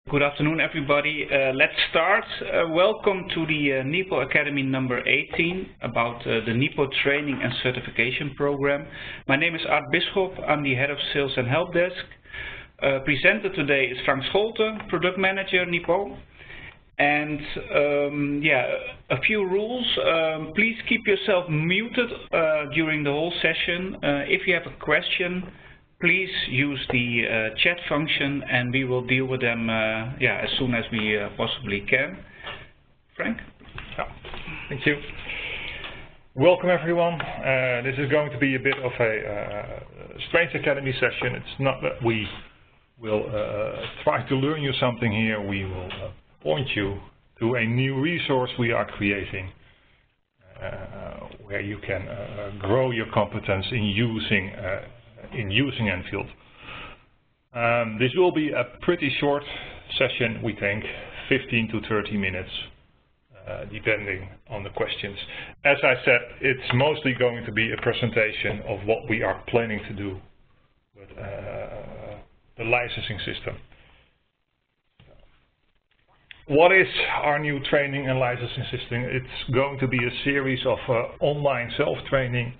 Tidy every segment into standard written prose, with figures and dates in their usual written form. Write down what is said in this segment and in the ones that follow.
Good afternoon, everybody. Let's start. Welcome to the NIPO Academy number 18 about the NIPO Training and Certification Program. My name is Art Bisschop. I'm the Head of Sales and Help Desk. Presenter today is Frank Scholte, Product Manager, NIPO. And a few rules. Please keep yourself muted during the whole session. If you have a question, please use the chat function and we will deal with them as soon as we possibly can. Frank? Yeah, thank you. Welcome everyone. This is going to be a bit of a strange academy session. It's not that we will try to learn you something here. We will point you to a new resource we are creating where you can grow your competence in using Enfield. This will be a pretty short session, we think, 15 to 30 minutes, depending on the questions. As I said, it's mostly going to be a presentation of what we are planning to do with the licensing system. What is our new training and licensing system? It's going to be a series of online self-training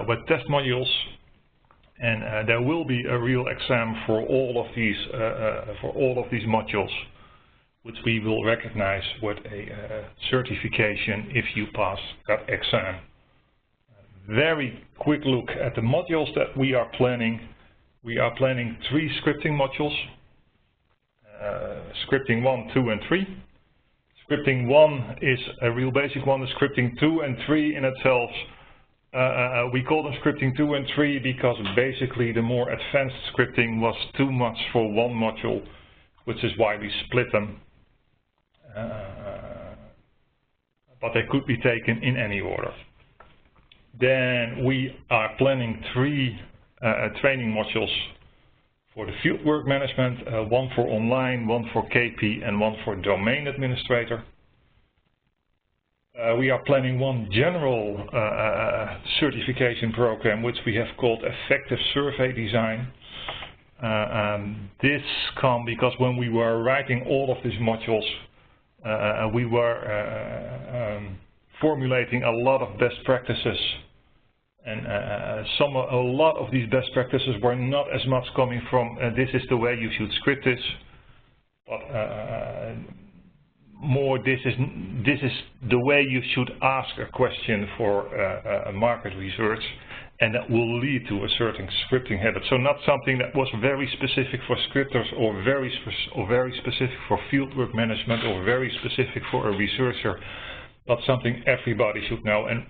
with test modules. And there will be a real exam for all of these modules, which we will recognize with a certification if you pass that exam. Very quick look at the modules that we are planning. We are planning 3 scripting modules. Scripting 1, 2 and 3. Scripting 1 is a real basic one. The scripting 2 and 3 in itself, we call them scripting 2 and 3 because basically the more advanced scripting was too much for one module, which is why we split them. But they could be taken in any order. Then we are planning 3 training modules for the fieldwork management, 1 for online, 1 for KP and 1 for domain administrator. We are planning 1 general certification program, which we have called Effective Survey Design. This comes because when we were writing all of these modules, we were formulating a lot of best practices. And a lot of these best practices were not as much coming from this is the way you should script this, but more this is the way you should ask a question for market research, and that will lead to a certain scripting habit. So not something that was very specific for scripters or very specific for fieldwork management or very specific for a researcher, but something everybody should know. And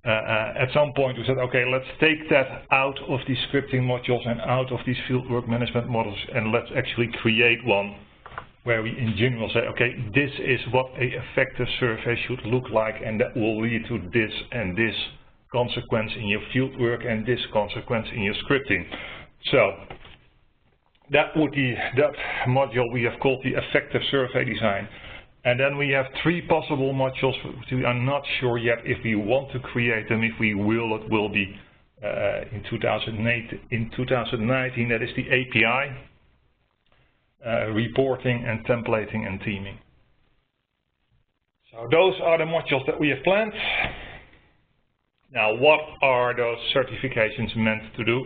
at some point we said, okay, let's take that out of these scripting modules and out of these fieldwork management models, and let's actually create one where we in general say, okay, this is what an effective survey should look like, and that will lead to this and this consequence in your fieldwork and this consequence in your scripting. So that module we have called the Effective Survey Design. And then we have 3 possible modules which we are not sure yet if we want to create them. If we will, it will be in 2019, that is the API. Reporting and templating and teaming. So those are the modules that we have planned. Now, what are those certifications meant to do?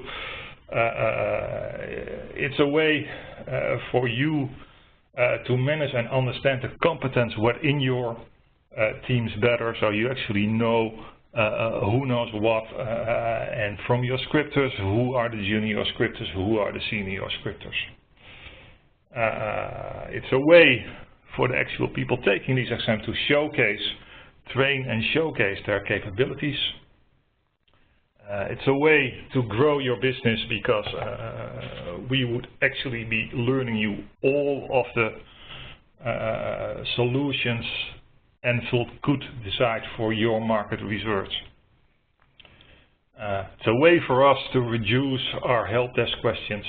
It's a way for you to manage and understand the competence within your teams better, so you actually know who knows what, and from your scripters, who are the junior scripters, who are the senior scripters. It's a way for the actual people taking these exams to showcase, train and showcase their capabilities. It's a way to grow your business because we would actually be learning you all of the solutions Enfield could decide for your market research. It's a way for us to reduce our help desk questions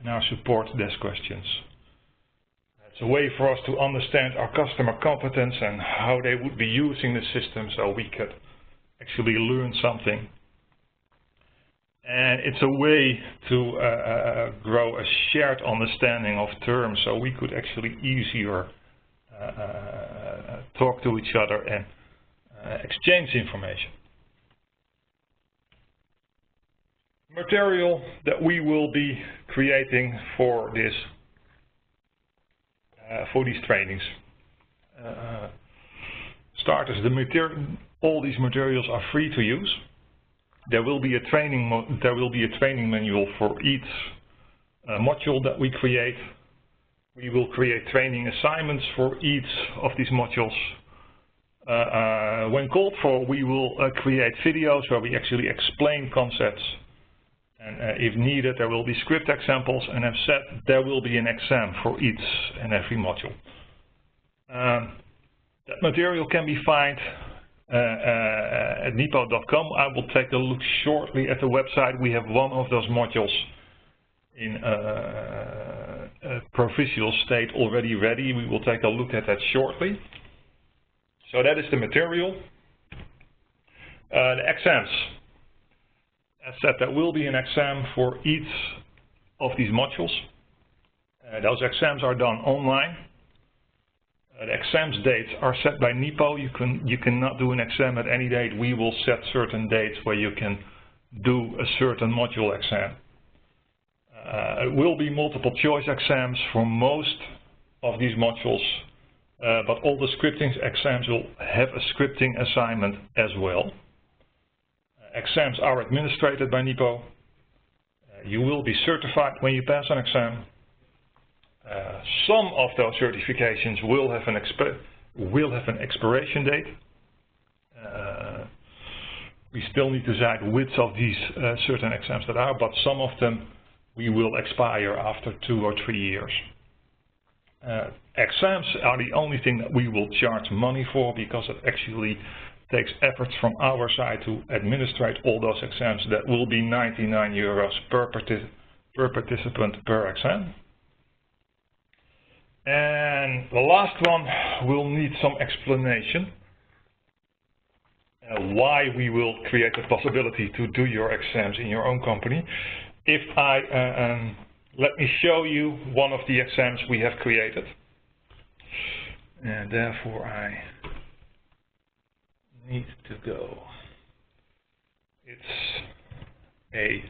and our support desk questions. It's a way for us to understand our customer competence and how they would be using the system so we could actually learn something. And it's a way to grow a shared understanding of terms, so we could actually easier talk to each other and exchange information. Material that we will be creating for this, for these trainings. Starters, all these materials are free to use. There will be a training manual for each module that we create. We will create training assignments for each of these modules. When called for, we will create videos where we actually explain concepts. And if needed, there will be script examples, and as said, there will be an exam for each and every module. That material can be found at NIPO.com. I will take a look shortly at the website. We have one of those modules in a provisional state already ready. We will take a look at that shortly. So that is the material. The exams. As said, there will be an exam for each of these modules. Those exams are done online. The exams dates are set by NIPO. You cannot do an exam at any date. We will set certain dates where you can do a certain module exam. It will be multiple choice exams for most of these modules, but all the scripting exams will have a scripting assignment as well. Exams are administered by NIPO. You will be certified when you pass an exam. Some of those certifications will have an expiration date. We still need to decide which of these certain exams that are, but some of them we will expire after 2 or 3 years. Exams are the only thing that we will charge money for, because it actually takes efforts from our side to administrate all those exams. That will be €99 per participant per exam. And the last one will need some explanation why we will create the possibility to do your exams in your own company. If I let me show you one of the exams we have created, and therefore I need to go. It's a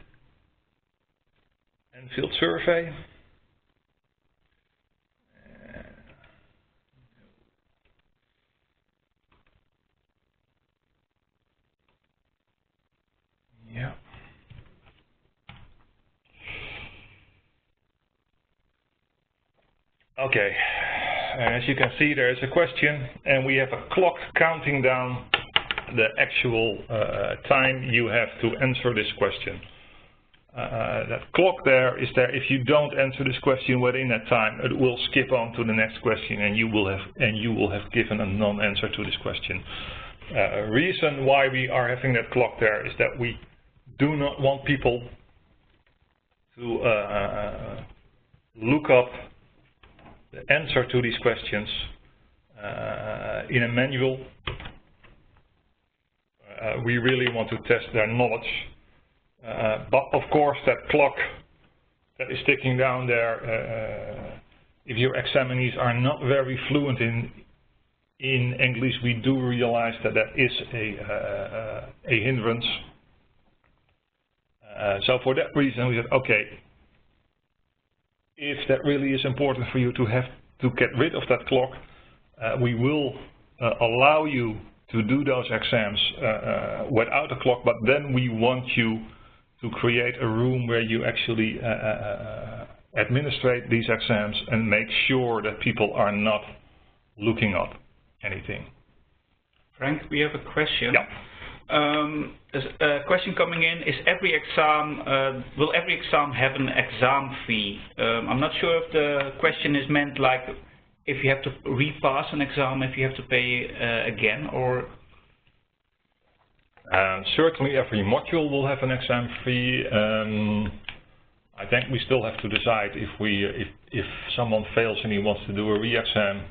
Enfield survey. Yeah. Okay. As you can see, there is a question, and we have a clock counting down the actual time you have to answer this question. That clock there is there. If you don't answer this question within that time, it will skip on to the next question, and you will have given a non-answer to this question. Reason why we are having that clock there is that we do not want people to look up the answer to these questions in a manual. We really want to test their knowledge. But of course, that clock that is ticking down there, if your examinees are not very fluent in English, we do realize that that is a hindrance. So for that reason, we said, okay, if that really is important for you to have to get rid of that clock, we will allow you to do those exams without a clock, but then we want you to create a room where you actually administrate these exams and make sure that people are not looking up anything. Frank, we have a question. Yeah. There's a question coming in: is every exam will every exam have an exam fee? I'm not sure if the question is meant like if you have to repass an exam, if you have to pay again, or. Certainly, every module will have an exam fee. I think we still have to decide if someone fails and he wants to do a re-exam,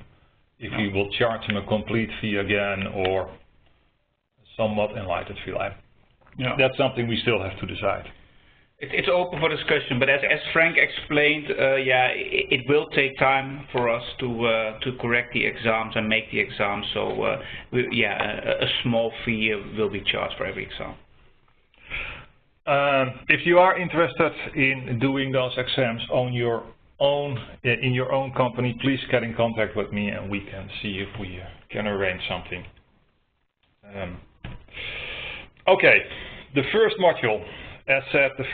if we will charge him a complete fee again or somewhat enlightened fee. That's something we still have to decide. It's open for discussion, but as Frank explained, yeah, it will take time for us to correct the exams and make the exams. So yeah, a small fee will be charged for every exam. If you are interested in doing those exams on your own, in your own company, please get in contact with me and we can see if we can arrange something. Okay, the first module. As said, the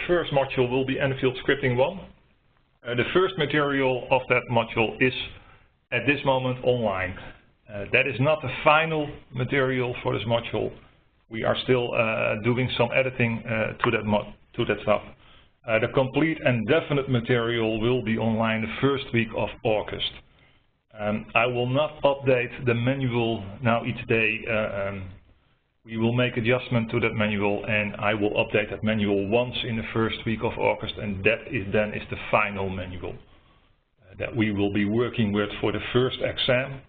first module will be Enfield Scripting 1. The first material of that module is at this moment online. That is not the final material for this module. We are still doing some editing to that stuff. The complete and definite material will be online the first week of August. I will not update the manual now each day. We will make adjustment to that manual and I will update that manual once in the first week of August, and that then is the final manual that we will be working with for the first exam,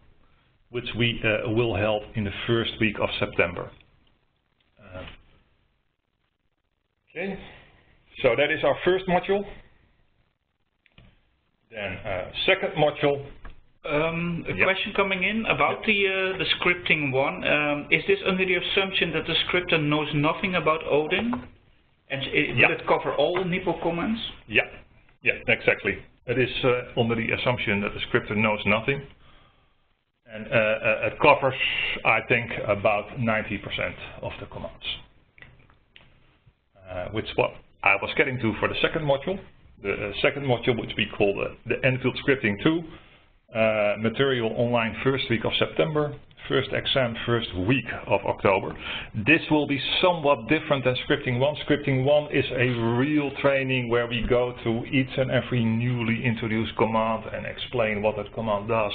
which we will hold in the first week of September. Okay, so that is our first module. Then second module. A question coming in about the scripting one. Is this under the assumption that the scripter knows nothing about Odin? And will it cover all NIPO commands? Yeah, exactly. It is under the assumption that the scripter knows nothing. And it covers, I think, about 90% of the commands. Which is what I was getting to for the second module. The second module, which we call the Enfield Scripting 2. Material online first week of September, first exam first week of October. This will be somewhat different than Scripting 1. Scripting 1 is a real training where we go through each and every newly introduced command and explain what that command does,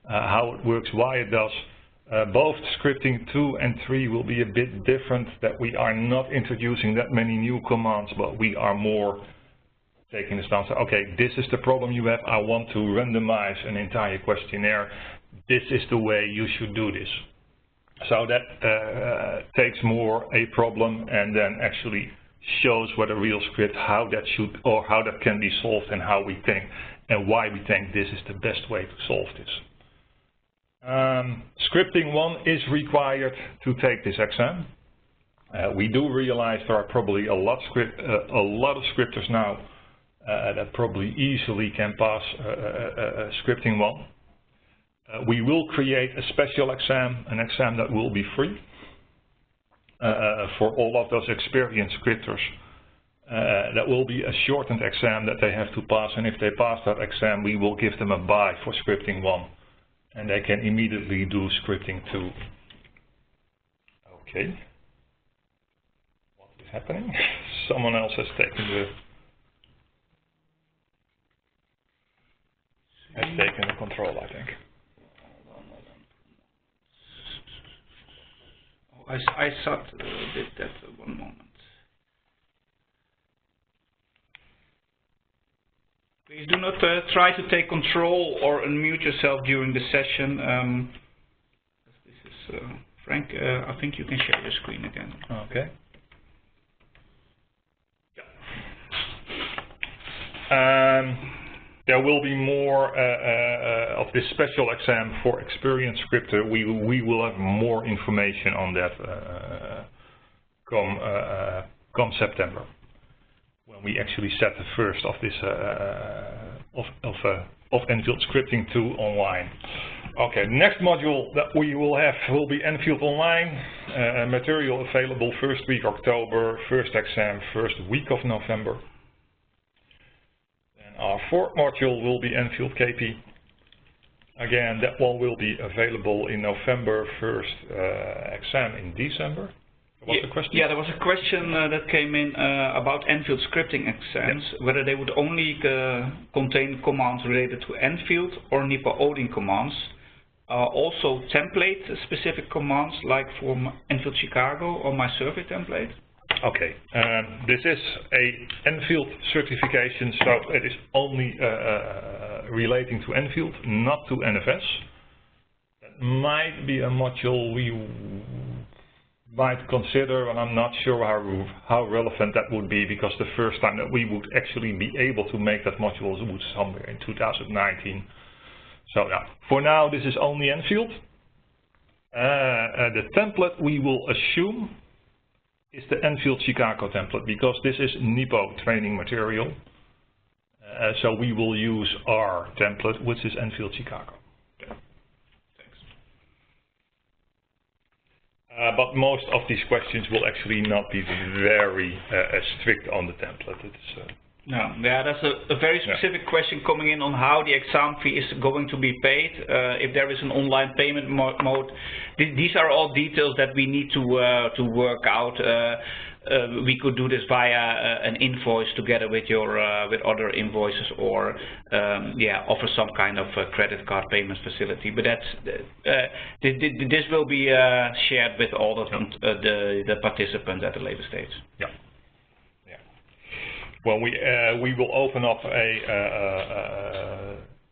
how it works, why it does. Both Scripting 2 and 3 will be a bit different, that we are not introducing that many new commands, but we are more taking the stance, okay, this is the problem you have, I want to randomize an entire questionnaire, this is the way you should do this. So that takes more a problem and then actually shows what a real script, how that should, or how that can be solved and how we think, and why we think this is the best way to solve this. Scripting 1 is required to take this exam. We do realize there are probably a lot of scripters now that probably easily can pass Scripting 1. We will create a special exam, an exam that will be free for all of those experienced scripters. That will be a shortened exam that they have to pass, and if they pass that exam, we will give them a buy for Scripting 1, and they can immediately do Scripting 2. Okay. What is happening? Someone else has taken the control, I think. Oh, I did that 1 moment. Please do not try to take control or unmute yourself during the session. This is Frank. I think you can share your screen again. Okay. Yeah. There will be more of this special exam for experienced scripter. We will have more information on that come September, when we actually set the first of this of Enfield Scripting 2 online. Okay, next module that we will have will be Enfield Online. Material available first week October, first exam first week of November. Our fourth module will be Enfield KP. Again, that one will be available in November, first exam in December. What's the question? Yeah, there was a question that came in about Enfield scripting exams, whether they would only contain commands related to Enfield or NIPO Odin commands. Also template specific commands like for Enfield Chicago or my survey template. Okay, this is a Enfield certification, so it is only relating to Enfield, not to NFS. That might be a module we might consider, and I'm not sure how relevant that would be, because the first time that we would actually be able to make that module would somewhere in 2019. So yeah, for now this is only Enfield. The template we will assume is the Enfield Chicago template, because this is NIPO training material. So we will use our template, which is Enfield Chicago. But most of these questions will actually not be very strict on the template. No, yeah, that's a very specific question coming in on how the exam fee is going to be paid. If there is an online payment mode, these are all details that we need to work out. We could do this via an invoice together with your with other invoices, or yeah, offer some kind of credit card payment facility. But that's this will be shared with all the participants at a later stage. Yeah. Well, we will open up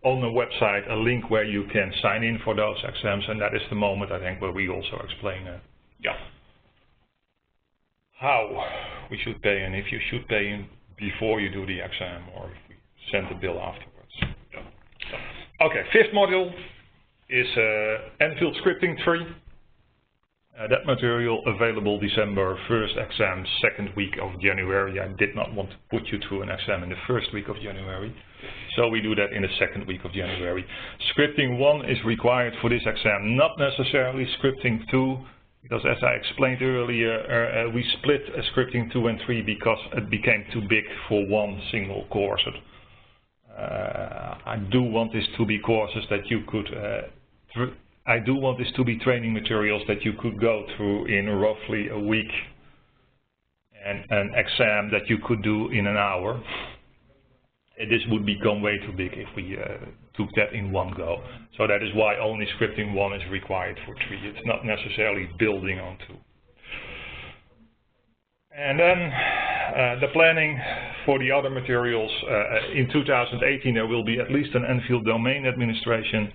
on the website a link where you can sign in for those exams, and that is the moment, I think, where we also explain how we should pay, and if you should pay in before you do the exam, or if we send the bill afterwards. Okay, fifth module is Enfield Scripting 3. That material available December, first exam, second week of January. I did not want to put you through an exam in the first week of January, so we do that in the second week of January. Scripting 1 is required for this exam, not necessarily Scripting 2, because as I explained earlier, we split Scripting 2 and 3 because it became too big for one single course. I do want this to be courses that you could I do want this to be training materials that you could go through in roughly a week, and an exam that you could do in an hour. This would become way too big if we took that in one go. So that is why only Scripting 1 is required for 3. It's not necessarily building on 2. And then the planning for the other materials. In 2018 there will be at least an Enfield domain administration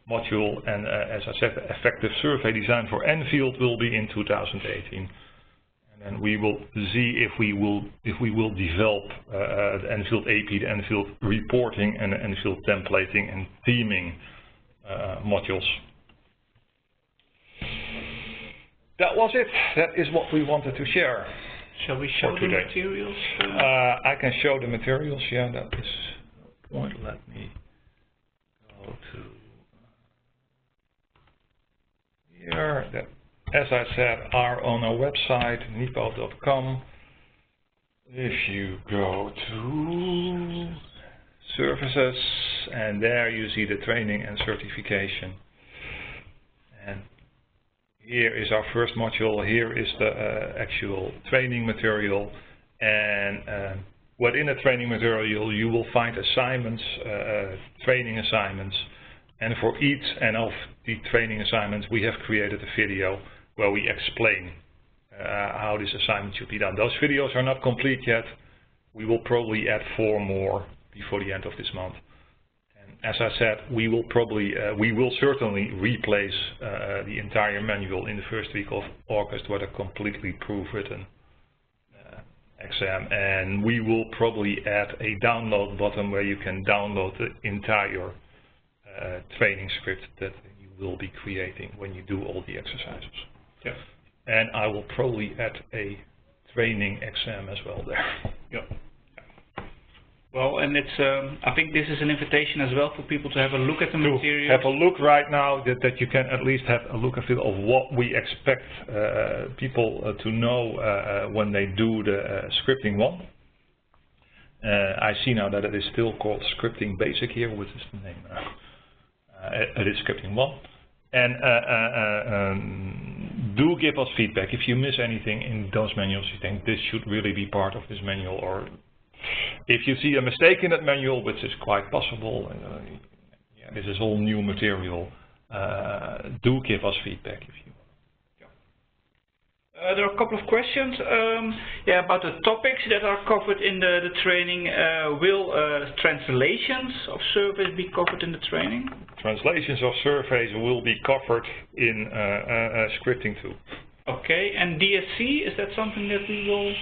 module, and as I said, the effective survey design for Enfield will be in 2018. And then we will see if we will develop the Enfield AP, the Enfield reporting, and the Enfield templating and theming modules. That was it. That is what we wanted to share. Shall we show the materials? I can show the materials. Yeah, that is the point. Let me go to here, that, as I said, are on our website, nipo.com. If you go to services, and there you see the training and certification. And here is our first module. Here is the actual training material. And within the training material, you will find assignments, training assignments. And for each of the training assignments, we have created a video where we explain how this assignment should be done. Those videos are not complete yet. We will probably add 4 more before the end of this month. And as I said, we will certainly replace the entire manual in the first week of August with a completely proof-written exam. And we will probably add a download button where you can download the entire training script that you will be creating when you do all the exercises. Yeah. And I will probably add a training exam as well there. Yeah. Well, and it's I think this is an invitation as well for people to have a look at the material. Have a look right now, that you can at least have a look at it of what we expect people to know when they do the Scripting 1. I see now that it is still called Scripting Basic here, which is the name now. It is Scripting 1. And do give us feedback if you miss anything in those manuals you think this should really be part of this manual, or if you see a mistake in that manual, which is quite possible. Yeah, this is all new material. Do give us feedback if you there are a couple of questions about the topics that are covered in the training. Will translations of surveys be covered in the training? Translations of surveys will be covered in Scripting 2. Okay, and DSC, is that something that we will?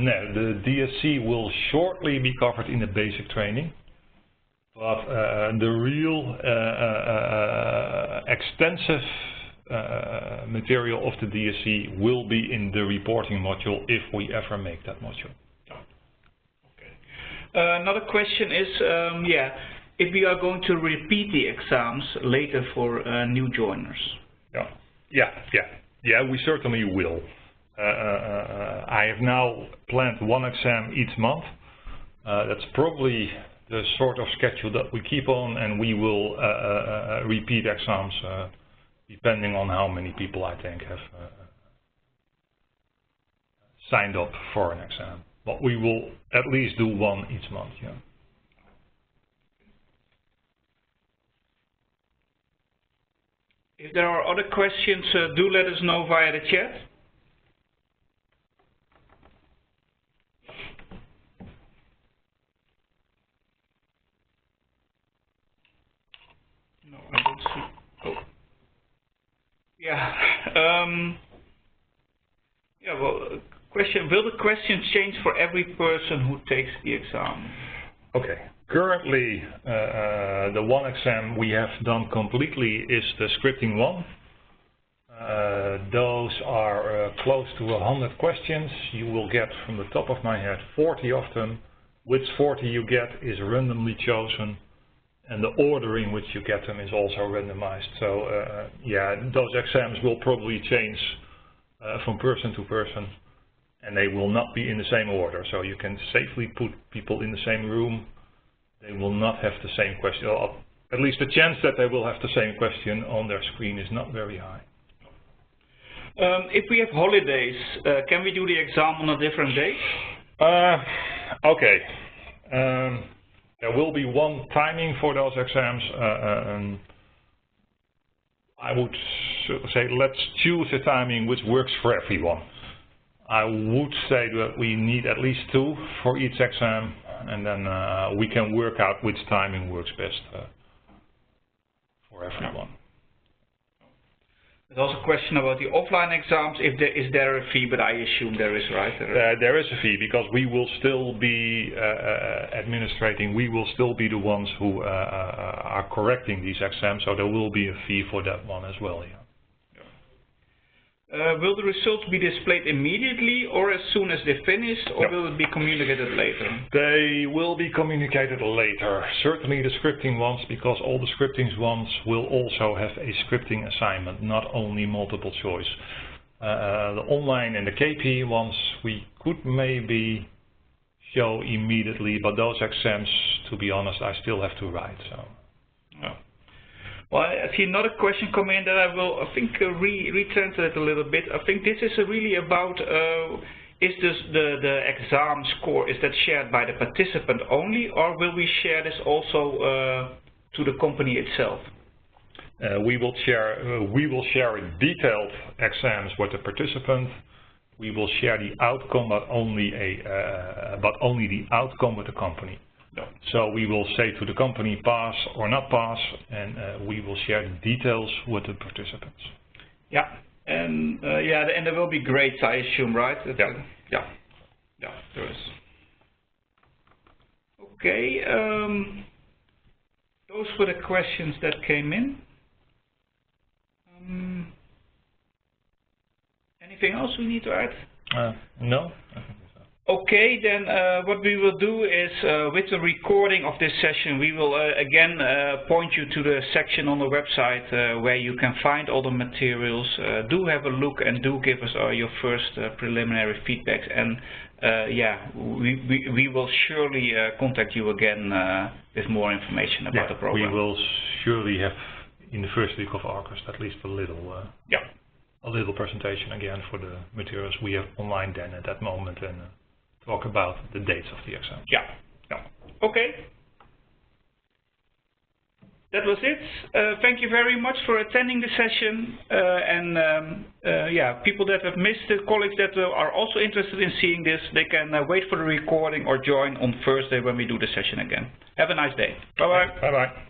No, the DSC will shortly be covered in the basic training, but the real extensive material of the DSC will be in the reporting module if we ever make that module. Another question is, if we are going to repeat the exams later for new joiners. Yeah, we certainly will. I have now planned one exam each month. That's probably the sort of schedule that we keep on, and we will repeat exams depending on how many people I think have signed up for an exam. But we will at least do one each month. Yeah. If there are other questions, do let us know via the chat. No, I don't see. Oh. Yeah. Well, question: will the questions change for every person who takes the exam? Okay. Currently, the one exam we have done completely is the scripting one. Those are close to 100 questions. You will get, from the top of my head, 40 of them. Which 40 you get is randomly chosen, and the order in which you get them is also randomized. So, those exams will probably change from person to person, and they will not be in the same order. So you can safely put people in the same room. They will not have the same question, or at least the chance that they will have the same question on their screen is not very high. If we have holidays, can we do the exam on a different day? Okay. There will be one timing for those exams. I would say let's choose a timing which works for everyone. I would say that we need at least 2 for each exam, and then we can work out which timing works best for everyone. There's also a question about the offline exams. Is there a fee? But I assume there is, right? There is a fee, because we will still be administrating. We will still be the ones who are correcting these exams, so there will be a fee for that one as well. Yeah. Will the results be displayed immediately or as soon as they're finished, or will it be communicated later? They will be communicated later. Certainly the scripting ones, because all the scripting ones will also have a scripting assignment, not only multiple choice. The online and the KP ones we could maybe show immediately, but those exams, to be honest, I still have to write. So. Oh. Well, I see another question come in that I will, I think, retranslate a little bit. I think this is really about, is this the exam score, is that shared by the participant only, or will we share this also to the company itself? We will share detailed exams with the participant. We will share the outcome, but only the outcome with the company. No. So we will say to the company pass or not pass, and we will share the details with the participants. Yeah, and and there will be grades, I assume, right? Yeah, there is. Okay, those were the questions that came in. Anything else we need to add? No. Okay, then what we will do is, with the recording of this session, we will again point you to the section on the website where you can find all the materials. Do have a look and do give us your first preliminary feedback. And we will surely contact you again with more information about the program. We will surely have, in the first week of August, at least a little presentation again for the materials we have online then at that moment, and talk about the dates of the exam. Yeah. Okay. That was it. Thank you very much for attending the session. People that have missed it, colleagues that are also interested in seeing this, they can wait for the recording or join on Thursday when we do the session again. Have a nice day. Bye-bye. Bye-bye.